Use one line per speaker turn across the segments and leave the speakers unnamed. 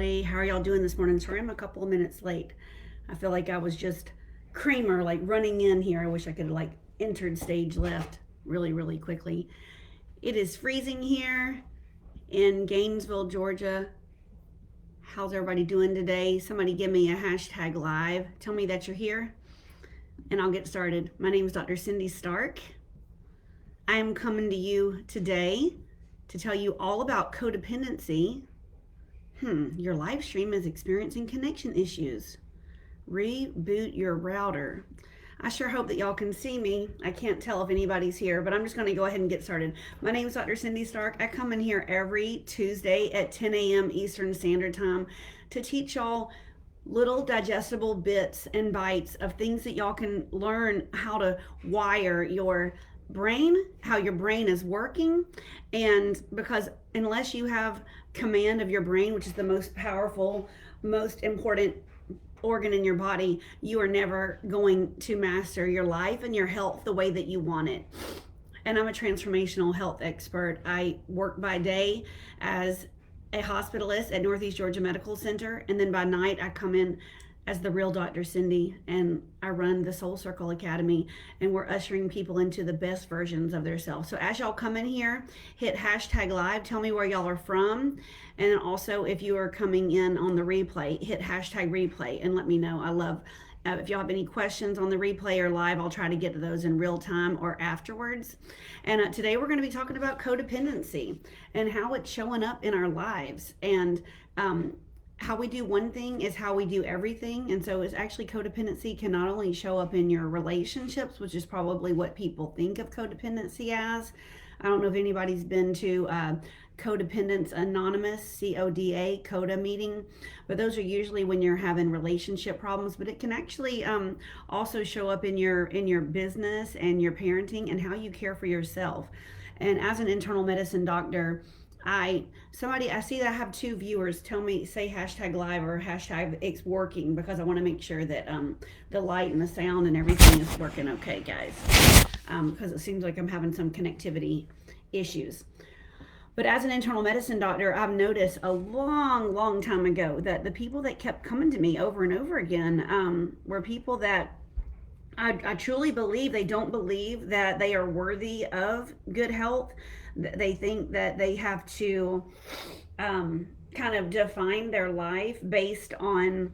everybody. How are y'all doing this morning? Sorry, I'm a couple of minutes late. I feel like I was just Kramer, like running in here. I wish I could have like entered stage left really quickly. It is freezing here in Gainesville, Georgia. How's everybody doing today? Somebody give me a hashtag live. Tell me that you're here and I'll get started. My name is Dr. Cindy Stark. I am coming to you today to tell you all about codependency. Your live stream is experiencing connection issues. Reboot your router. I sure hope that y'all can see me. I can't tell if anybody's here, but I'm just going to go ahead and get started. My name is Dr. Cindy Stark. I come in here every Tuesday at 10 a.m. Eastern Standard Time to teach y'all little digestible bits and bites of things that y'all can learn how to wire your brain, how your brain is working. And because unless you have command of your brain, which is the most powerful, most important organ in your body, you are never going to master your life and your health the way that you want it. And I'm a transformational health expert. I work by day as a hospitalist at Northeast Georgia Medical Center, and then by night I come in as the real Dr. Cindy, and I run the Soul Circle Academy, and we're ushering people into the best versions of themselves. So as y'all come in here, hit hashtag live, tell me where y'all are from, and also if you are coming in on the replay, hit hashtag replay and let me know. I love if y'all have any questions on the replay or live, I'll try to get to those in real time or afterwards. And today we're going to be talking about codependency and how it's showing up in our lives. And how we do one thing is how we do everything. And so it's actually codependency can not only show up in your relationships, which is probably what people think of codependency as. I don't know if anybody's been to Codependence Anonymous, CODA, CODA meeting, but those are usually when you're having relationship problems. But it can actually also show up in your business and your parenting and how you care for yourself. And as an internal medicine doctor, I see that I have two viewers. Tell me, say hashtag live or hashtag it's working, because I want to make sure that the light and the sound and everything is working okay, guys, because it seems like I'm having some connectivity issues. But as an internal medicine doctor, I've noticed a long time ago that the people that kept coming to me over and over again were people that I truly believe they don't believe that they are worthy of good health. They think that they have to kind of define their life based on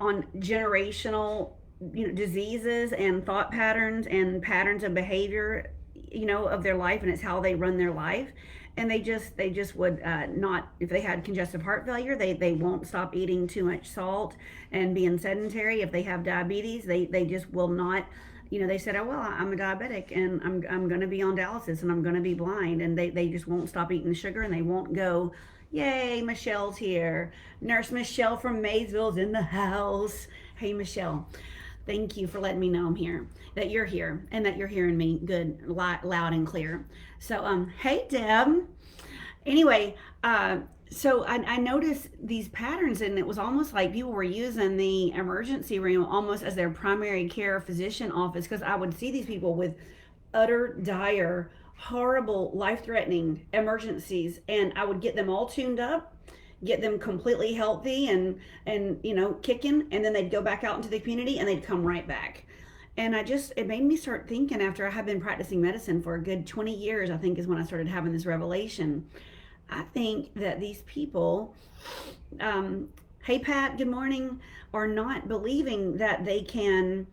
generational diseases and thought patterns and patterns of behavior of their life, and it's how they run their life. And they just would not, if they had congestive heart failure, they won't stop eating too much salt and being sedentary. If they have diabetes, they just will not. They said, oh, well, I'm a diabetic and I'm going to be on dialysis and I'm going to be blind. And they just won't stop eating sugar, and they won't go, yay, Michelle's here. Nurse Michelle from Maysville's in the house. Hey, Michelle. Thank you for letting me know I'm here, that you're here, and that you're hearing me good, loud and clear. So, hey, Deb. Anyway, so I noticed these patterns, and it was almost like people were using the emergency room almost as their primary care physician office, because I would see these people with utter, dire, horrible, life-threatening emergencies, and I would get them all tuned up, get them completely healthy and kicking, and then they'd go back out into the community and they'd come right back. And it made me start thinking, after I had been practicing medicine for a good 20 years, I think is when I started having this revelation. I think that these people, hey Pat, good morning, are not believing that they can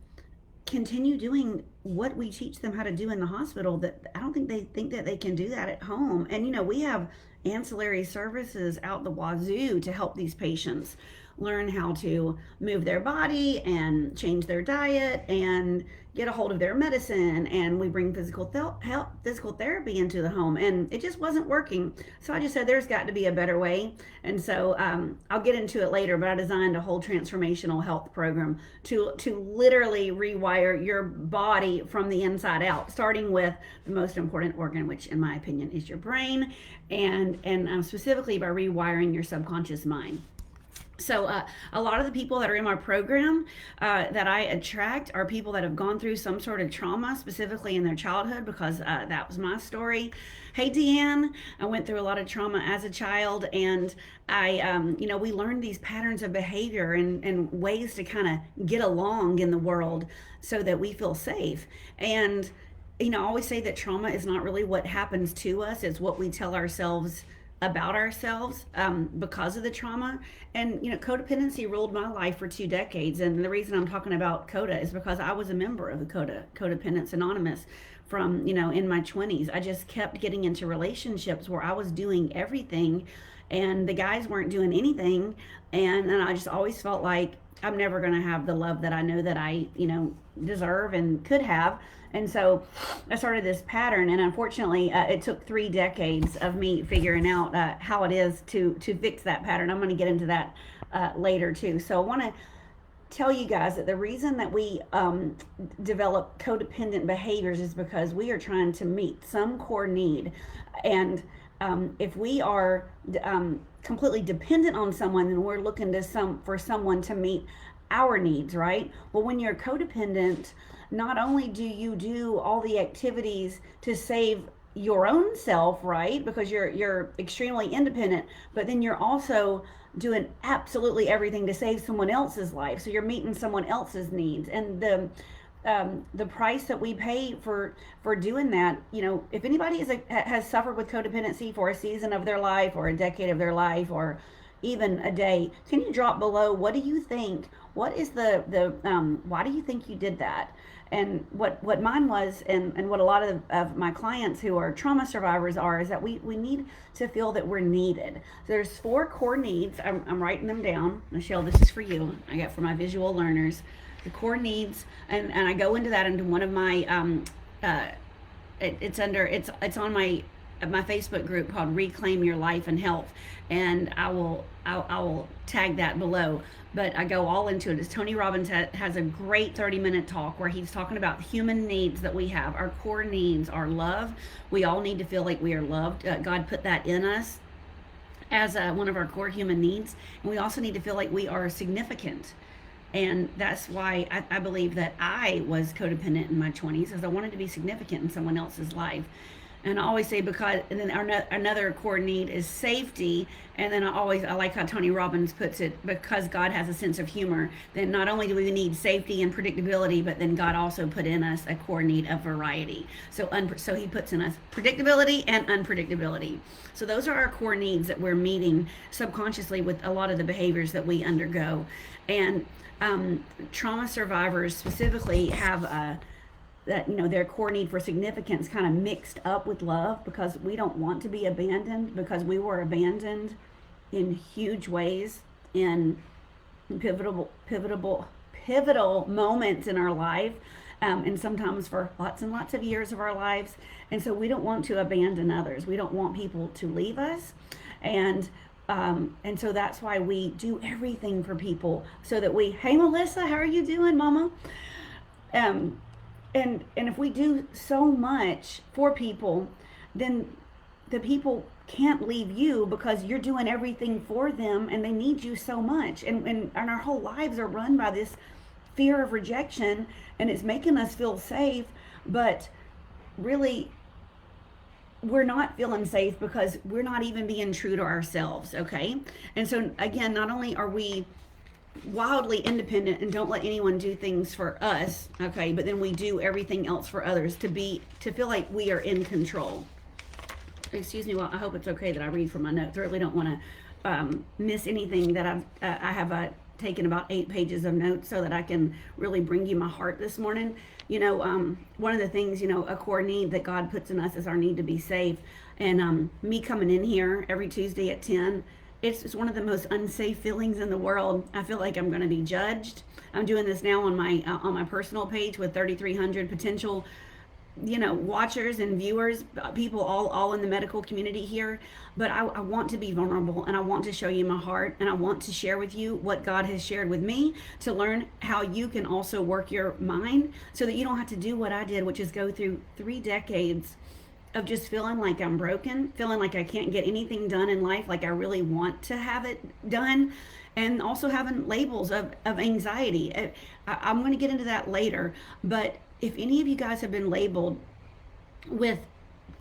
continue doing what we teach them how to do in the hospital. That I don't think they think that they can do that at home. And we have ancillary services out the wazoo to help these patients learn how to move their body and change their diet and get a hold of their medicine. And we bring physical therapy into the home, and it just wasn't working. So I just said there's got to be a better way. And so I'll get into it later, but I designed a whole transformational health program to literally rewire your body from the inside out, starting with the most important organ, which in my opinion is your brain, and specifically by rewiring your subconscious mind. So a lot of the people that are in my program that I attract are people that have gone through some sort of trauma, specifically in their childhood, because that was my story. Hey, Deanne, I went through a lot of trauma as a child, and we learned these patterns of behavior and ways to kind of get along in the world so that we feel safe. And I always say that trauma is not really what happens to us; it's what we tell ourselves about ourselves because of the trauma. And codependency ruled my life for 2 decades, and the reason I'm talking about coda is because I was a member of the Codependence Anonymous from in my 20s. I just kept getting into relationships where I was doing everything and the guys weren't doing anything, and I just always felt like I'm never going to have the love that I know that I deserve and could have. And so I started this pattern, and unfortunately, it took 3 decades of me figuring out how it is to fix that pattern. I'm going to get into that later too. So I want to tell you guys that the reason that we develop codependent behaviors is because we are trying to meet some core need, and if we are completely dependent on someone, then we're looking for someone to meet our needs, right? Well, when you're codependent, not only do you do all the activities to save your own self, right? Because you're extremely independent, but then you're also doing absolutely everything to save someone else's life. So you're meeting someone else's needs, and the price that we pay for doing that. If anybody has suffered with codependency for a season of their life, or a decade of their life, or even a day, can you drop below? What do you think? What is the why do you think you did that? And what mine was, and what a lot of my clients who are trauma survivors is that we need to feel that we're needed. So there's 4 core needs. I'm writing them down. Michelle, this is for you. I got for my visual learners. The core needs, and I go into that into one of my it's on my Facebook group called Reclaim Your Life and Health, and I will tag that below. But I go all into it. As Tony Robbins has a great 30-minute talk where he's talking about human needs that we have. Our core needs are love. We all need to feel like we are loved. God put that in us as one of our core human needs, and we also need to feel like we are significant. And that's why I believe that I was codependent in my 20s, because I wanted to be significant in someone else's life. And I always say and then another core need is safety. And then I like how Tony Robbins puts it, because God has a sense of humor, then not only do we need safety and predictability, but then God also put in us a core need of variety. So he puts in us predictability and unpredictability. So those are our core needs that we're meeting subconsciously with a lot of the behaviors that we undergo. And trauma survivors specifically have that their core need for significance kind of mixed up with love, because we don't want to be abandoned, because we were abandoned in huge ways in pivotal moments in our life, and sometimes for lots and lots of years of our lives. And so we don't want to abandon others. We don't want people to leave us, and so that's why we do everything for people, so that hey Melissa, how are you doing, mama? And if we do so much for people, then the people can't leave you, because you're doing everything for them and they need you so much. And our whole lives are run by this fear of rejection, and it's making us feel safe, but really we're not feeling safe because we're not even being true to ourselves, okay? And so again, not only are we wildly independent and don't let anyone do things for us, okay, but then we do everything else for others to feel like we are in control. Excuse me, well, I hope it's okay that I read from my notes. I really don't want to miss anything that I have taken about 8 pages of notes so that I can really bring you my heart this morning. One of the things, a core need that God puts in us is our need to be safe. And me coming in here every Tuesday at 10, it's one of the most unsafe feelings in the world. I feel like I'm going to be judged. I'm doing this now on my personal page with 3,300 potential, watchers and viewers, people all in the medical community here. But I want to be vulnerable, and I want to show you my heart, and I want to share with you what God has shared with me, to learn how you can also work your mind so that you don't have to do what I did, which is go through 3 decades of just feeling like I'm broken, feeling like I can't get anything done in life like I really want to have it done, and also having labels of anxiety. I'm going to get into that later, but if any of you guys have been labeled with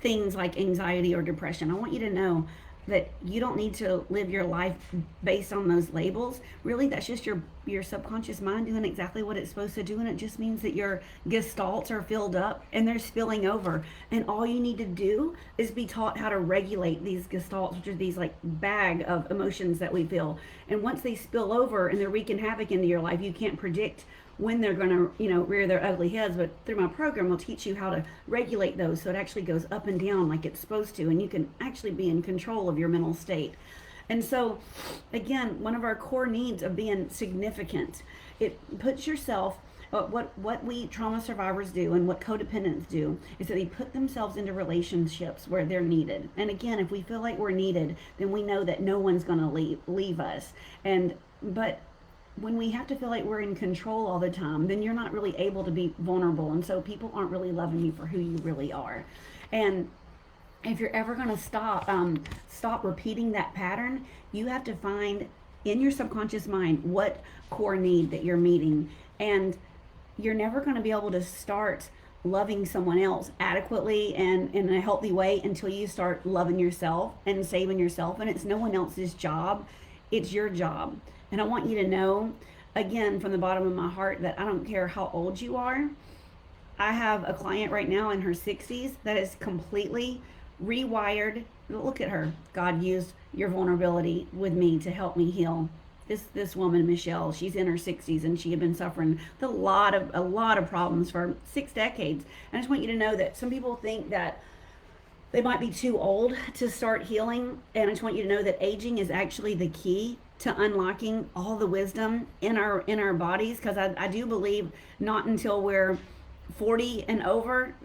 things like anxiety or depression, I want you to know that you don't need to live your life based on those labels. Really, that's just your subconscious mind doing exactly what it's supposed to do, and it just means that your gestalts are filled up and they're spilling over. And all you need to do is be taught how to regulate these gestalts, which are these like bag of emotions that we feel. And once they spill over and they're wreaking havoc into your life, you can't predict when they're going to, rear their ugly heads. But through my program, we'll teach you how to regulate those so it actually goes up and down like it's supposed to, and you can actually be in control of your mental state. And so, again, one of our core needs of being significant, it puts yourself, what we trauma survivors do and what codependents do is that they put themselves into relationships where they're needed. And again, if we feel like we're needed, then we know that no one's going to leave us. But when we have to feel like we're in control all the time, then you're not really able to be vulnerable. And so people aren't really loving you for who you really are. And if you're ever going to stop repeating that pattern, you have to find in your subconscious mind what core need that you're meeting. And you're never going to be able to start loving someone else adequately and in a healthy way until you start loving yourself and saving yourself. And it's no one else's job. It's your job. And I want you to know, again, from the bottom of my heart, that I don't care how old you are. I have a client right now in her 60s that is completely rewired. Look at her. God used your vulnerability with me to help me heal. This woman, Michelle, she's in her 60s and she had been suffering with a lot of problems for 6 decades. And I just want you to know that some people think that they might be too old to start healing. And I just want you to know that aging is actually the key to unlocking all the wisdom in our bodies, because I do believe not until we're 40 and over,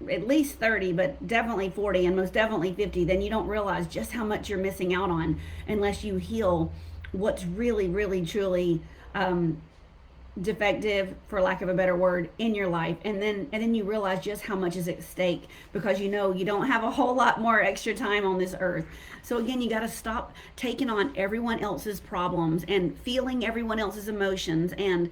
at least 30, but definitely 40 and most definitely 50, then you don't realize just how much you're missing out on unless you heal what's really, really, truly defective, for lack of a better word, in your life. And then you realize just how much is at stake, because you don't have a whole lot more extra time on this earth. So again, you got to stop taking on everyone else's problems and feeling everyone else's emotions and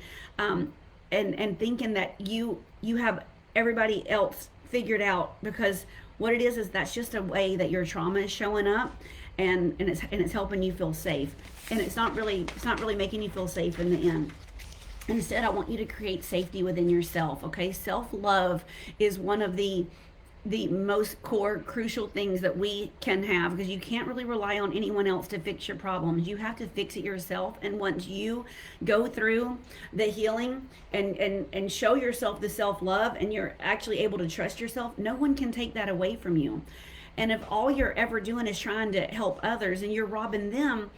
thinking that you have everybody else figured out, because what it is that's just a way that your trauma is showing up, and it's helping you feel safe, and it's not really making you feel safe in the end. Instead, I want you to create safety within yourself. Okay, self-love is one of the most core crucial things that we can have, because you can't really rely on anyone else to fix your problems. You have to fix it yourself. And once you go through the healing and show yourself the self-love, and you're actually able to trust yourself, no one can take that away from you. And if all you're ever doing is trying to help others, and you're robbing them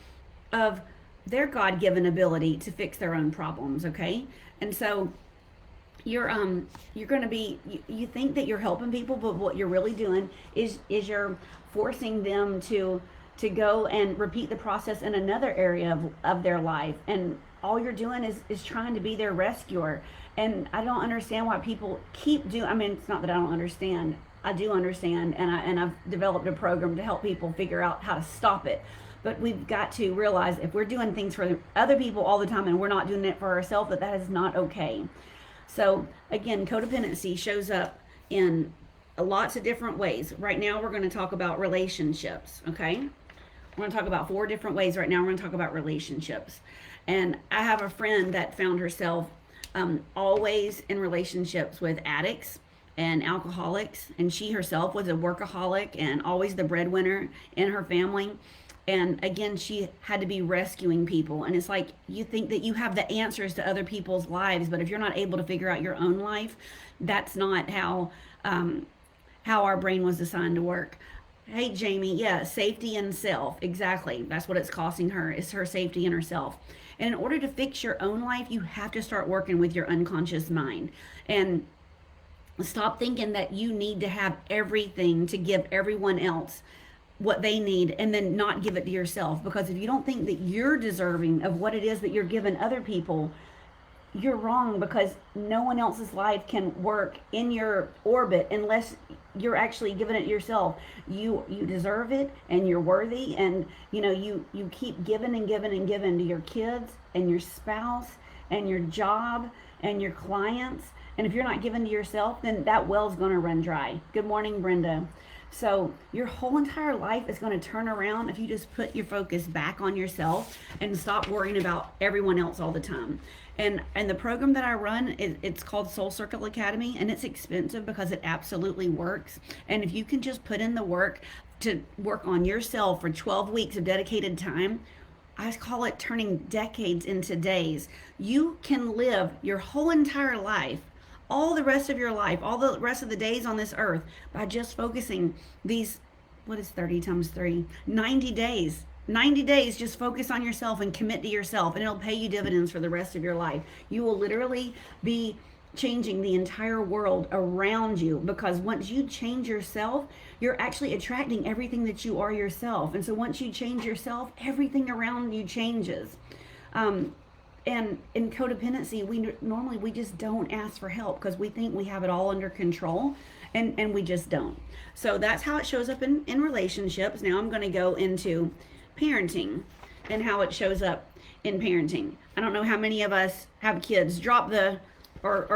of their God-given ability to fix their own problems, okay? And so you're going to be, you think that you're helping people, but what you're really doing is you're forcing them to go and repeat the process in another area of their life. And all you're doing is trying to be their rescuer. And I don't understand why people keep doing, I mean, it's not that I don't understand. I do understand, and I've developed a program to help people figure out how to stop it. But we've got to realize, if we're doing things for other people all the time and we're not doing it for ourselves, that is not okay. So again, codependency shows up in lots of different ways. Right now, we're going to talk about relationships, okay? We're going to talk about 4 different ways right now. We're going to talk about relationships. And I have a friend that found herself always in relationships with addicts and alcoholics. And she herself was a workaholic and always the breadwinner in her family. And again, she had to be rescuing people. And it's like, you think that you have the answers to other people's lives, but if you're not able to figure out your own life, that's not how our brain was designed to work. Hey, Jamie, yeah, safety and self. Exactly. That's what it's costing her, is her safety and herself. And in order to fix your own life, you have to start working with your unconscious mind. And stop thinking that you need to have everything to give everyone else what they need, and then not give it to yourself. Because if you don't think that you're deserving of what it is that you're giving other people, you're wrong, because no one else's life can work in your orbit unless you're actually giving it yourself. You deserve it, and you're worthy, and you keep giving and giving and giving to your kids and your spouse and your job and your clients. And if you're not giving to yourself, then that well's going to run dry. Good morning, Brenda. So your whole entire life is going to turn around if you just put your focus back on yourself and stop worrying about everyone else all the time. And the program that I run, it's called Soul Circle Academy, and it's expensive because it absolutely works. And if you can just put in the work to work on yourself for 12 weeks of dedicated time, I call it turning decades into days. You can live your whole entire life, all the rest of your life, all the rest of the days on this earth, by just focusing these, what is 30 times 3? 90 days. 90 days, just focus on yourself and commit to yourself, and it'll pay you dividends for the rest of your life. You will literally be changing the entire world around you, because once you change yourself, you're actually attracting everything that you are yourself. And so once you change yourself, everything around you changes. And in codependency, we just don't ask for help because we think we have it all under control, and we just don't. So that's how it shows up in relationships. Now I'm going to go into parenting and how it shows up in parenting. I don't know how many of us have kids. Drop the or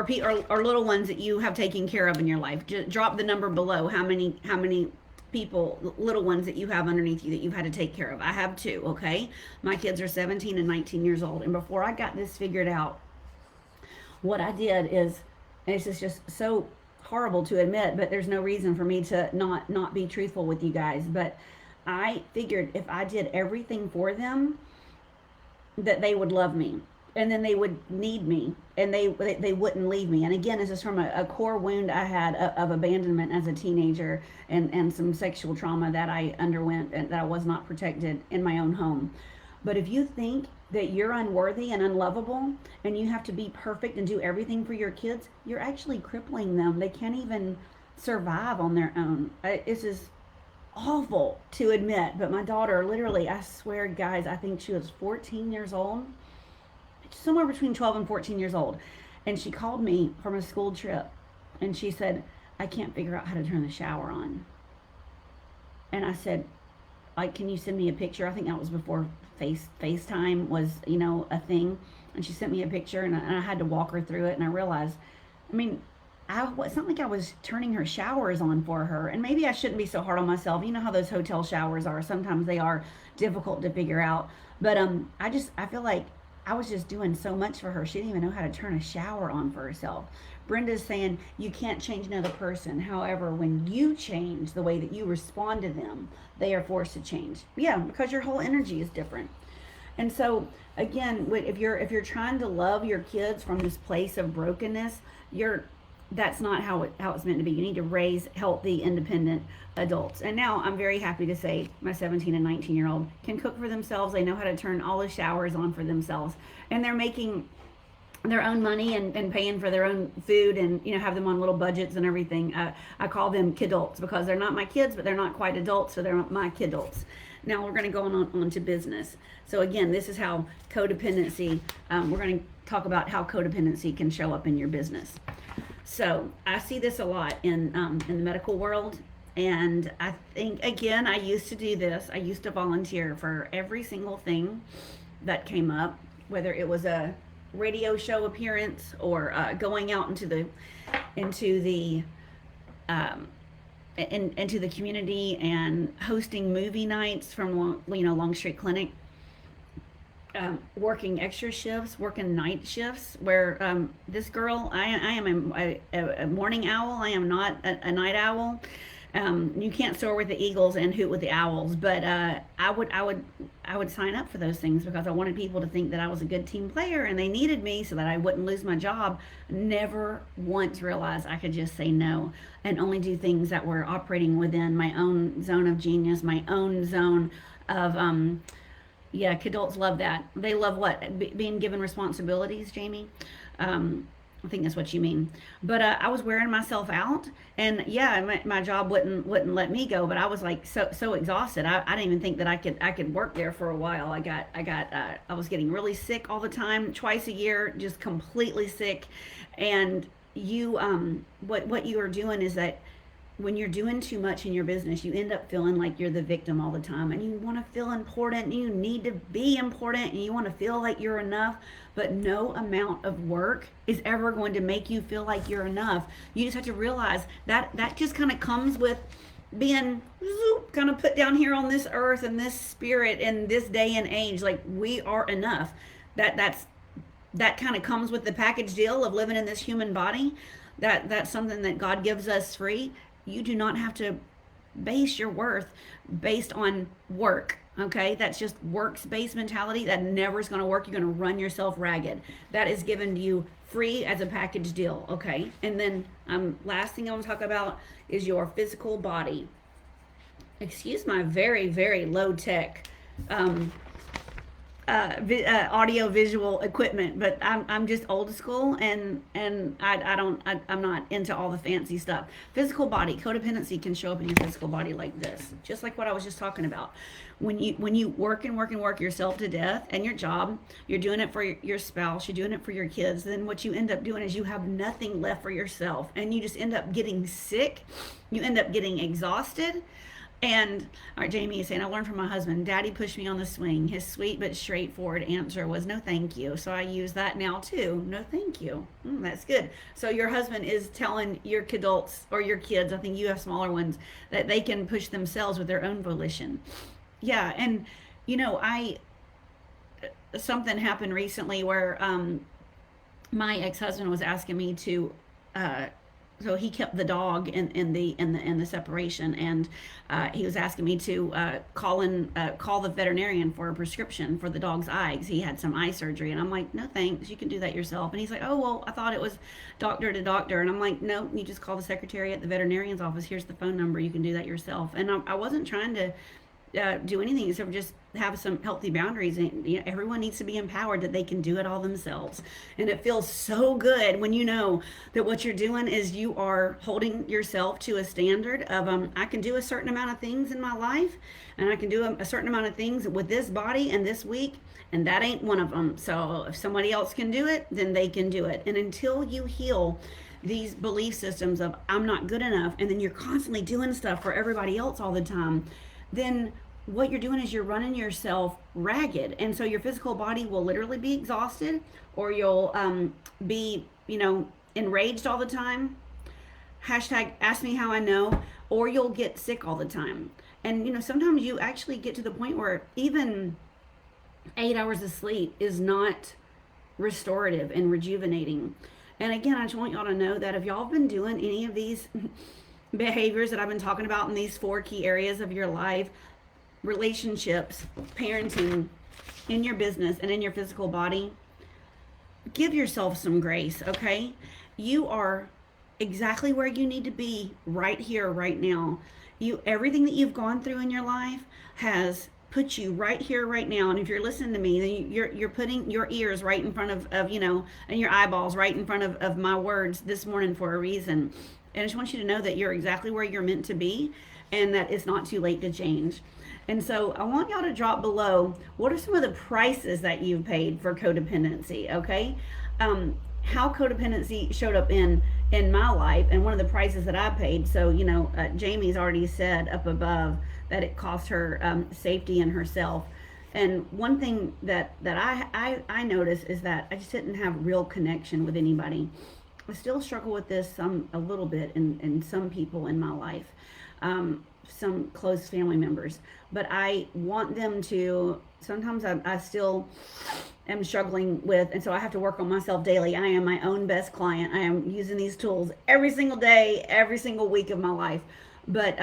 little ones that you have taken care of in your life. Just drop the number below. How many people, little ones that you have underneath you that you've had to take care of. I have 2. Okay, my kids are 17 and 19 years old, and before I got this figured out, what I did is, and this is just so horrible to admit, but there's no reason for me to not be truthful with you guys, but I figured if I did everything for them, that they would love me, and then they would need me, and they wouldn't leave me. And again, this is from a core wound I had of abandonment as a teenager, and some sexual trauma that I underwent, and that I was not protected in my own home. But if you think that you're unworthy and unlovable, and you have to be perfect and do everything for your kids, you're actually crippling them. They can't even survive on their own. This is awful to admit, but my daughter, literally, I swear, guys, I think she was 14 years old, somewhere between 12 and 14 years old, and she called me from a school trip, and she said, I can't figure out how to turn the shower on. And I said, like, can you send me a picture? I think that was before FaceTime was, a thing. And she sent me a picture, and I had to walk her through it, and I realized, I mean, it's not like I was turning her showers on for her. And maybe I shouldn't be so hard on myself. You know how those hotel showers are. Sometimes they are difficult to figure out. But I feel like I was just doing so much for her. She didn't even know how to turn a shower on for herself. Brenda's saying you can't change another person. However, when you change the way that you respond to them, they are forced to change. Yeah, because your whole energy is different. And so again, if you're trying to love your kids from this place of brokenness, that's not how it's meant to be. You need to raise healthy, independent adults. And now I'm very happy to say my 17 and 19-year-old can cook for themselves. They know how to turn all the showers on for themselves. And they're making their own money and paying for their own food, and have them on little budgets and everything. I call them kidults because they're not my kids, but they're not quite adults, so they're my kidults. Now we're going to go on to business. So again, this is how codependency, we're going to talk about how codependency can show up in your business. So I see this a lot in the medical world, and I think, again, I used to do this. I used to volunteer for every single thing that came up, whether it was a radio show appearance or going out into the community and hosting movie nights from Long Street Clinic. Working extra shifts, working night shifts, where this girl, I am a morning owl. I am not a night owl. You can't soar with the eagles and hoot with the owls, but I would sign up for those things because I wanted people to think that I was a good team player, and they needed me so that I wouldn't lose my job. Never once realized I could just say no and only do things that were operating within my own zone of genius, my own zone of yeah, kidults love that. They love what? Being given responsibilities, Jamie. I think that's what you mean. But I was wearing myself out, and yeah, my job wouldn't let me go. But I was like so exhausted. I didn't even think that I could work there for a while. I was getting really sick all the time, twice a year, just completely sick. And you what you are doing is that when you're doing too much in your business, you end up feeling like you're the victim all the time, and you want to feel important, and you need to be important, and you want to feel like you're enough. But no amount of work is ever going to make you feel like you're enough. You just have to realize that that just kind of comes with being kind of put down here on this earth and this spirit in this day and age. Like, we are enough. That kind of comes with the package deal of living in this human body. That's something that God gives us free. You do not have to base your worth based on work. Okay, that's just works based mentality. That never is going to work. You're going to run yourself ragged. That is given to you free as a package deal. Okay, and then last thing I want to talk about is your physical body. Excuse my very very low tech audio visual equipment, but I'm just old school, and I'm not into all the fancy stuff. Physical body codependency can show up in your physical body like this, just like what I was just talking about. When you work and work and work yourself to death and your job, you're doing it for your spouse, you're doing it for your kids, then what you end up doing is you have nothing left for yourself, and you just end up getting sick, you end up getting exhausted. And all right, Jamie is saying, I learned from my husband. Daddy pushed me on the swing. His sweet but straightforward answer was no thank you. So I use that now too. No thank you. That's good. So your husband is telling your kidults, or your kids, I think you have smaller ones, that they can push themselves with their own volition. Yeah, and I something happened recently where my ex-husband was asking me to so he kept the dog in the separation, and he was asking me to call the veterinarian for a prescription for the dog's eyes. He had some eye surgery, and I'm like, no thanks, you can do that yourself. And he's like, oh well, I thought it was doctor to doctor. And I'm like, no, you just call the secretary at the veterinarian's office. Here's the phone number. You can do that yourself. And I wasn't trying to do anything except just have some healthy boundaries. And everyone needs to be empowered that they can do it all themselves. And it feels so good when you know that what you're doing is you are holding yourself to a standard of I can do a certain amount of things in my life, and I can do a certain amount of things with this body and this week, and that ain't one of them. So if somebody else can do it, then they can do it. And until you heal these belief systems of I'm not good enough, and then you're constantly doing stuff for everybody else all the time, then what you're doing is you're running yourself ragged. And so your physical body will literally be exhausted, or you'll be enraged all the time, hashtag ask me how I know, or you'll get sick all the time. And sometimes you actually get to the point where even 8 hours of sleep is not restorative and rejuvenating. And again, I just want y'all to know that if y'all have been doing any of these behaviors that I've been talking about in these 4 key areas of your life, relationships, parenting, in your business, and in your physical body, give yourself some grace. Okay, you are exactly where you need to be right here, right now. Everything that you've gone through in your life has put you right here, right now. And if you're listening to me, then you're putting your ears right in front of and your eyeballs right in front of my words this morning for a reason. And I just want you to know that you're exactly where you're meant to be, and that it's not too late to change. And so I want y'all to drop below, what are some of the prices that you've paid for codependency, okay? How codependency showed up in my life, and one of the prices that I paid. So, Jamie's already said up above that it cost her safety in herself. And one thing that I noticed is that I just didn't have real connection with anybody. I still struggle with this a little bit in some people in my life, some close family members. But I want them to, sometimes I still am struggling with, and so I have to work on myself daily. I am my own best client. I am using these tools every single day, every single week of my life. But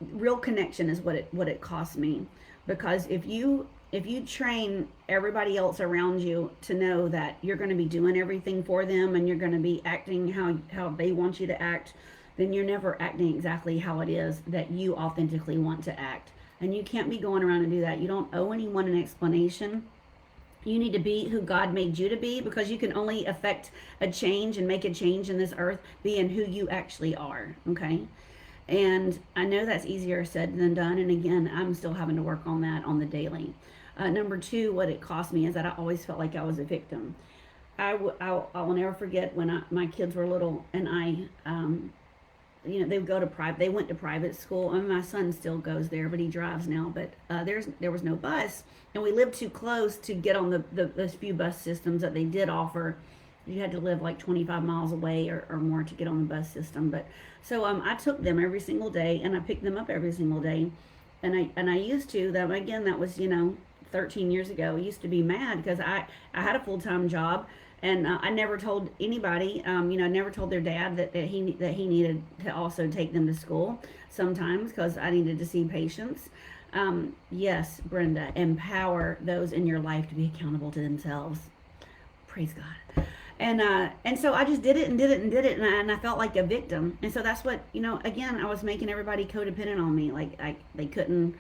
real connection is what it costs me. Because if you train everybody else around you to know that you're going to be doing everything for them, and you're going to be acting how they want you to act, then you're never acting exactly how it is that you authentically want to act. And you can't be going around and do that. You don't owe anyone an explanation. You need to be who God made you to be, because you can only affect a change and make a change in this earth being who you actually are, okay? And I know that's easier said than done. And again, I'm still having to work on that on the daily. Number two, what it cost me is that I always felt like I was a victim. I will never forget when my kids were little, and they would go to private. They went to private school. I mean, my son still goes there, but he drives now. But there was no bus, and we lived too close to get on those few bus systems that they did offer. You had to live like 25 miles away or more to get on the bus system. But so I took them every single day, and I picked them up every single day, and I used to. That again, that was 13 years ago. I used to be mad because I had a full-time job. And I never told anybody, never told their dad that he needed to also take them to school sometimes, because I needed to see patients. Yes, Brenda, empower those in your life to be accountable to themselves. Praise God. And so I just did it and did it and did it, and I felt like a victim. And so that's what, again, I was making everybody codependent on me. Like they couldn't.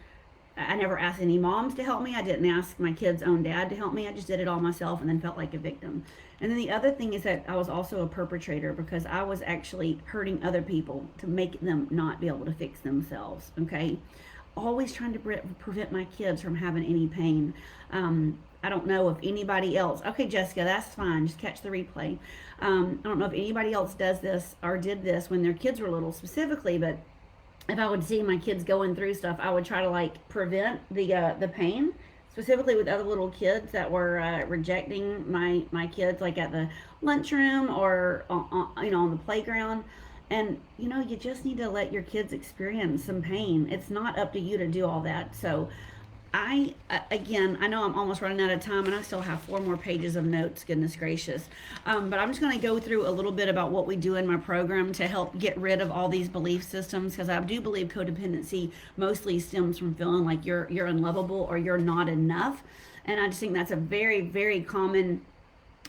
I never asked any moms to help me. I didn't ask my kids' own dad to help me. I just did it all myself and then felt like a victim. And then the other thing is that I was also a perpetrator, because I was actually hurting other people to make them not be able to fix themselves, okay? Always trying to prevent my kids from having any pain. I don't know if anybody else, okay, Jessica, that's fine. Just catch the replay. I don't know if anybody else does this or did this when their kids were little specifically, but if I would see my kids going through stuff, I would try to prevent the pain, specifically with other little kids that were rejecting my kids, like at the lunchroom or on the playground. And you just need to let your kids experience some pain. It's not up to you to do all that. So I know I'm almost running out of time, and I still have 4 more pages of notes, goodness gracious. But I'm just going to go through a little bit about what we do in my program to help get rid of all these belief systems, because I do believe codependency mostly stems from feeling like you're unlovable or you're not enough. And I just think that's a very, very common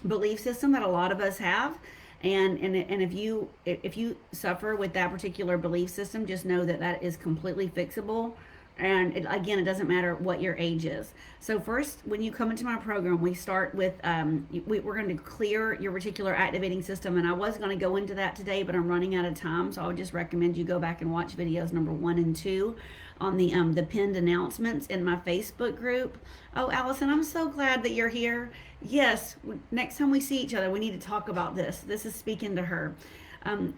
belief system that a lot of us have. And if you suffer with that particular belief system, just know that is completely fixable. And it doesn't matter what your age is. So first, when you come into my program, we start with, we're going to clear your reticular activating system. And I was going to go into that today, but I'm running out of time. So I would just recommend you go back and watch videos number 1 and 2 on the pinned announcements in my Facebook group. Oh, Allison, I'm so glad that you're here. Yes, next time we see each other, we need to talk about this. This is speaking to her.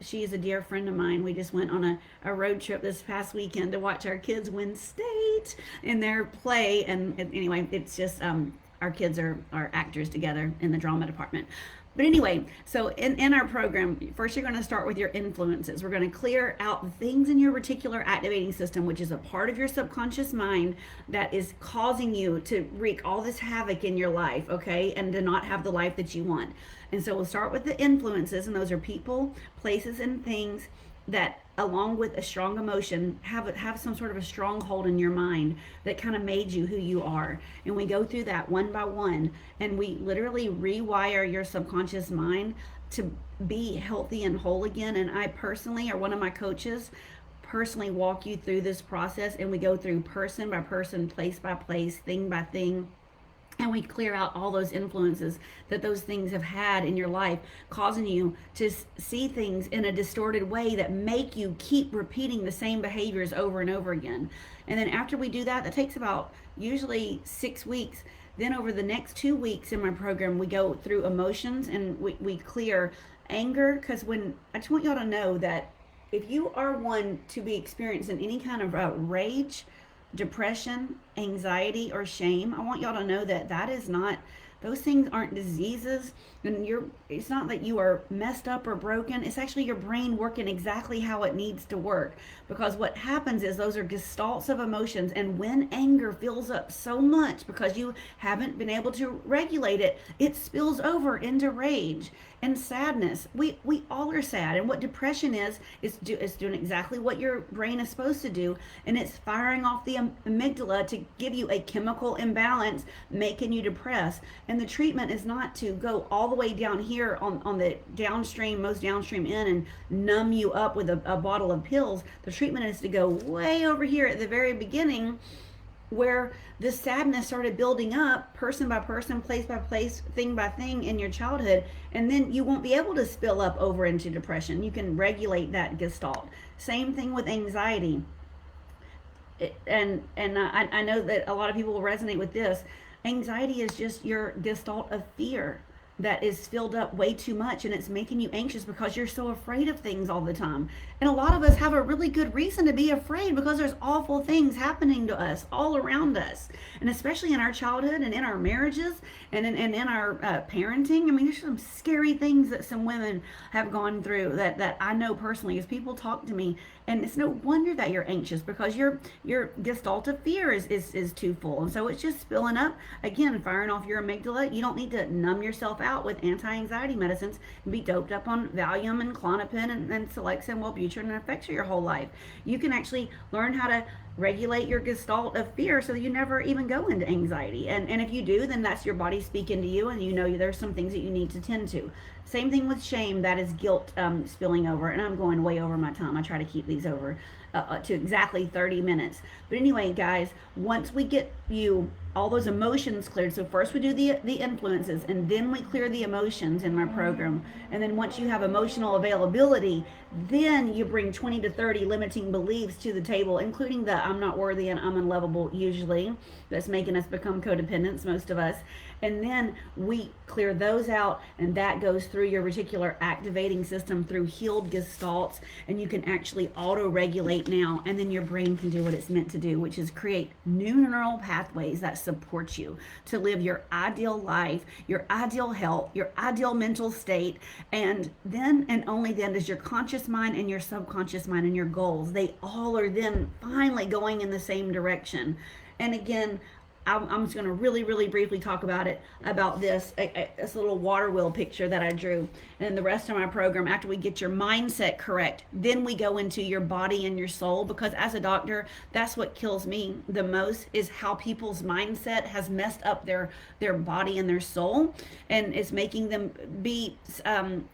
She is a dear friend of mine. We just went on a road trip this past weekend to watch our kids win state in their play. And anyway, it's just our kids are actors together in the drama department. But anyway, so in our program, first you're going to start with your influences. We're going to clear out the things in your reticular activating system, which is a part of your subconscious mind that is causing you to wreak all this havoc in your life, okay, and to not have the life that you want. And so we'll start with the influences, and those are people, places, and things that, along with a strong emotion, have some sort of a stronghold in your mind that kind of made you who you are. And we go through that one by one, and we literally rewire your subconscious mind to be healthy and whole again. And I personally, or one of my coaches, personally walk you through this process, and we go through person by person, place by place, thing by thing. And we clear out all those influences that those things have had in your life, causing you to see things in a distorted way that make you keep repeating the same behaviors over and over again. And then after we do that, that takes about usually 6 weeks. Then over the next 2 weeks in my program, we go through emotions, and we clear anger, because I just want y'all to know that if you are one to be experiencing any kind of rage, depression, anxiety, or shame, I want y'all to know that is not, those things aren't diseases, and it's not that you are messed up or broken. It's actually your brain working exactly how it needs to work, because what happens is those are gestalts of emotions, and when anger fills up so much because you haven't been able to regulate it, it spills over into rage and sadness. We all are sad, and what depression is doing exactly what your brain is supposed to do, and it's firing off the amygdala to give you a chemical imbalance, making you depressed. And the treatment is not to go all the way down here on the most downstream end and numb you up with a bottle of pills. The treatment is to go way over here at the very beginning where this sadness started building up person by person, place by place, thing by thing in your childhood, and then you won't be able to spill up over into depression. You can regulate that gestalt. Same thing with anxiety. I know that a lot of people will resonate with this. Anxiety is just your gestalt of fear that is filled up way too much, and it's making you anxious because you're so afraid of things all the time. And a lot of us have a really good reason to be afraid because there's awful things happening to us all around us, and especially in our childhood and in our marriages and in our parenting. I mean, there's some scary things that some women have gone through that I know personally as people talk to me, and it's no wonder that you're anxious because your gestalt of fear is too full, and so it's just spilling up again, firing off your amygdala. You don't need to numb yourself out with anti-anxiety medicines and be doped up on Valium and Klonopin and Celexa and Wellbutrin and Effexor your whole life. You can actually learn how to regulate your gestalt of fear so that you never even go into anxiety. And if you do, then that's your body speaking to you, and you know there's some things that you need to tend to. Same thing with shame. That is guilt spilling over. And I'm going way over my time. I try to keep these over to exactly 30 minutes. But anyway, guys, once we get you all those emotions cleared, so first we do the influences, and then we clear the emotions in my program. And then once you have emotional availability, then you bring 20 to 30 limiting beliefs to the table, including the I'm not worthy and I'm unlovable, usually. That's making us become codependents, most of us. And then we clear those out, and that goes through your reticular activating system through healed gestalts, and you can actually auto-regulate now, and then your brain can do what it's meant to do, which is create new neural pathways that support you to live your ideal life, your ideal health, your ideal mental state. And then and only then does your conscious mind and your subconscious mind and your goals, they all are then finally going in the same direction. And again, I'm just going to really, really briefly talk about this little water wheel picture that I drew. And the rest of my program, after we get your mindset correct, then we go into your body and your soul, because as a doctor, that's what kills me the most, is how people's mindset has messed up their body and their soul, and it's making them be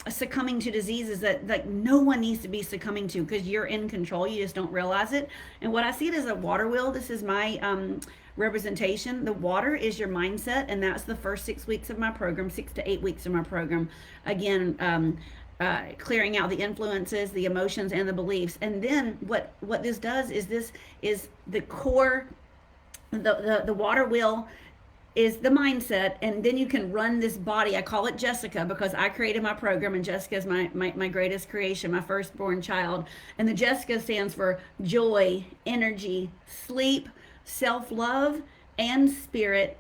succumbing to diseases that no one needs to be succumbing to, because you're in control. You just don't realize it. And what I see it as a water wheel. This is my representation. The water is your mindset, and that's the first 6 weeks of my program, 6 to 8 weeks of my program. Again, clearing out the influences, the emotions, and the beliefs. And then what this does is this is the core. The water wheel is the mindset, and then you can run this body. I call it Jessica because I created my program, and Jessica is my greatest creation, my firstborn child. And the Jessica stands for joy, energy, sleep, self-love, and spirit,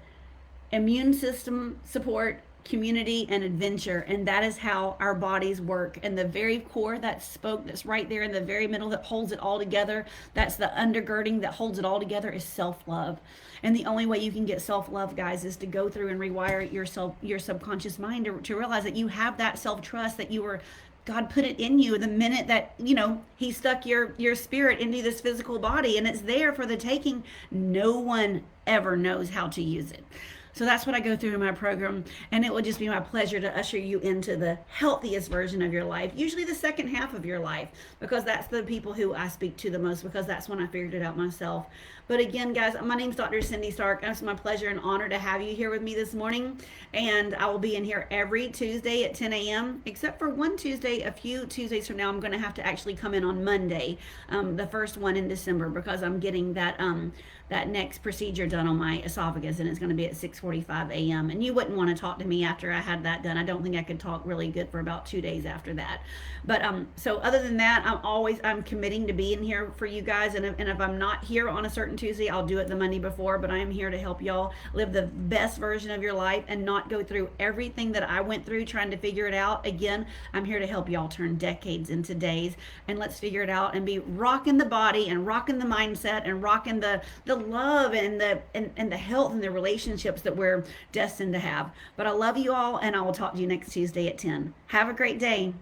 immune system support, community, and adventure. And that is how our bodies work. And the very core, that spoke that's right there in the very middle that holds it all together, that's the undergirding that holds it all together, is self-love. And the only way you can get self-love, guys, is to go through and rewire your subconscious mind to realize that you have that self-trust, that God put it in you the minute that, he stuck your spirit into this physical body, and it's there for the taking. No one ever knows how to use it. So that's what I go through in my program, and it will just be my pleasure to usher you into the healthiest version of your life, usually the second half of your life, because that's the people who I speak to the most, because that's when I figured it out myself. But again, guys, my name's Dr. Cindy Stark. It's my pleasure and honor to have you here with me this morning, and I will be in here every Tuesday at 10 a.m., except for one Tuesday. A few Tuesdays from now, I'm going to have to actually come in on Monday, the first one in December, because I'm getting that next procedure done on my esophagus, and it's going to be at 6:45 a.m. And you wouldn't want to talk to me after I had that done. I don't think I could talk really good for about 2 days after that. But so other than that, I'm committing to be in here for you guys. And if I'm not here on a certain Tuesday, I'll do it the Monday before. But I am here to help y'all live the best version of your life and not go through everything that I went through trying to figure it out. Again, I'm here to help y'all turn decades into days, and let's figure it out and be rocking the body and rocking the mindset and rocking the love and the health and the relationships that we're destined to have. But I love you all, and I will talk to you next Tuesday at 10. Have a great day.